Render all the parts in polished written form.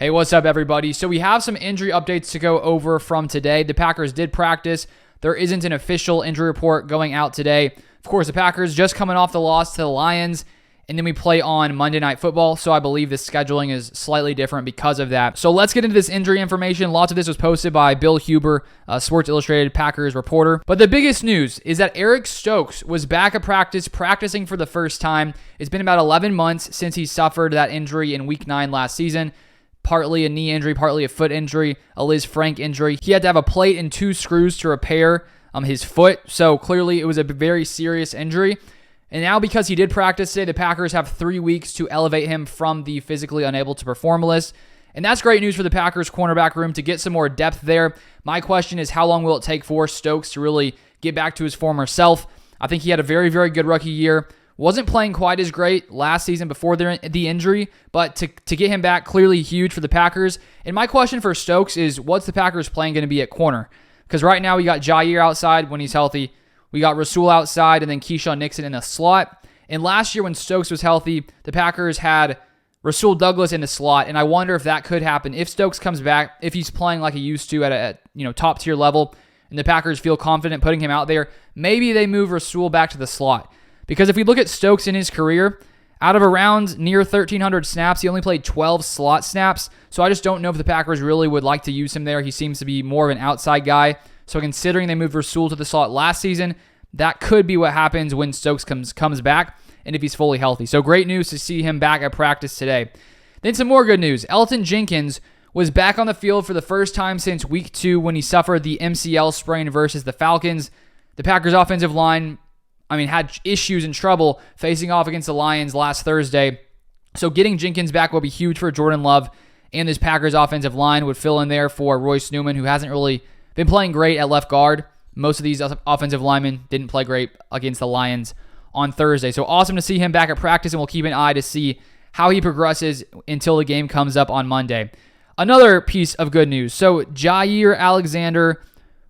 Hey, what's up, everybody? So we have some injury updates to go over from today. The Packers did practice. There isn't an official injury report going out today. Of course, the Packers just coming off the loss to the Lions, and then we play on Monday Night Football, so I believe the scheduling is slightly different because of that. So let's get into this injury information. Lots of this was posted by Bill Huber, Sports Illustrated Packers reporter. But the biggest news is that Eric Stokes was back at practice, practicing for the first time. It's been about 11 months since he suffered that injury in Week 9 last season. Partly a knee injury, partly a foot injury, a Liz Frank injury. He had to have a plate and 2 screws to repair his foot, so clearly it was a very serious injury. And now because he did practice today, the Packers have 3 weeks to elevate him from the physically unable to perform list. And that's great news for the Packers cornerback room to get some more depth there. My question is, how long will it take for Stokes to really get back to his former self? I think he had a very, very good rookie year. Wasn't playing quite as great last season before the injury, but to get him back, clearly huge for the Packers. And my question for Stokes is, what's the Packers plan going to be at corner? Because right now we got Jaire outside when he's healthy. We got Rasul outside and then Keyshawn Nixon in the slot. And last year when Stokes was healthy, the Packers had Rasul Douglas in the slot, and I wonder if that could happen if Stokes comes back, if he's playing like he used to at a top tier level, and the Packers feel confident putting him out there. Maybe they move Rasul back to the slot. Because if we look at Stokes in his career, out of around near 1,300 snaps, he only played 12 slot snaps. So I just don't know if the Packers really would like to use him there. He seems to be more of an outside guy. So considering they moved Rasul to the slot last season, that could be what happens when Stokes comes back and if he's fully healthy. So great news to see him back at practice today. Then some more good news. Elgton Jenkins was back on the field for the first time since Week 2 when he suffered the MCL sprain versus the Falcons. The Packers offensive line had issues and trouble facing off against the Lions last Thursday. So getting Jenkins back will be huge for Jordan Love, and this Packers offensive line would fill in there for Royce Newman, who hasn't really been playing great at left guard. Most of these offensive linemen didn't play great against the Lions on Thursday. So awesome to see him back at practice, and we'll keep an eye to see how he progresses until the game comes up on Monday. Another piece of good news. So Jaire Alexander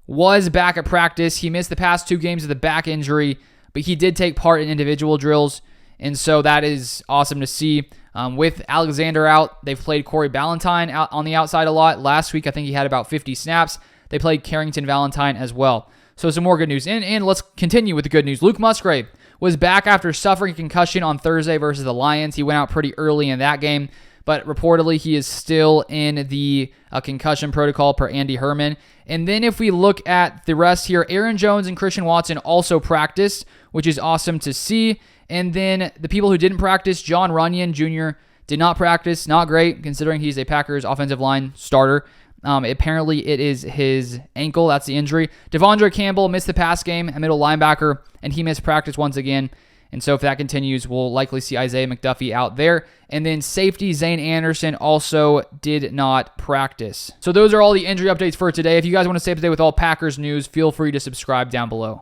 was back at practice. He missed the past 2 games with a back injury, but he did take part in individual drills, and so that is awesome to see. With Alexander out, they've played Corey Ballantyne out on the outside a lot. Last week, I think he had about 50 snaps. They played Carrington Valentine as well. So some more good news. And let's continue with the good news. Luke Musgrave was back after suffering a concussion on Thursday versus the Lions. He went out pretty early in that game, but reportedly he is still in the concussion protocol per Andy Herman. And then if we look at the rest here, Aaron Jones and Christian Watson also practiced, which is awesome to see. And then the people who didn't practice, John Runyon Jr. did not practice. Not great, considering he's a Packers offensive line starter. Apparently it is his ankle. That's the injury. Devondre Campbell missed the pass game, a middle linebacker, and he missed practice once again. And so if that continues, we'll likely see Isaiah McDuffie out there. And then safety Zane Anderson also did not practice. So those are all the injury updates for today. If you guys want to stay up to date with all Packers news, feel free to subscribe down below.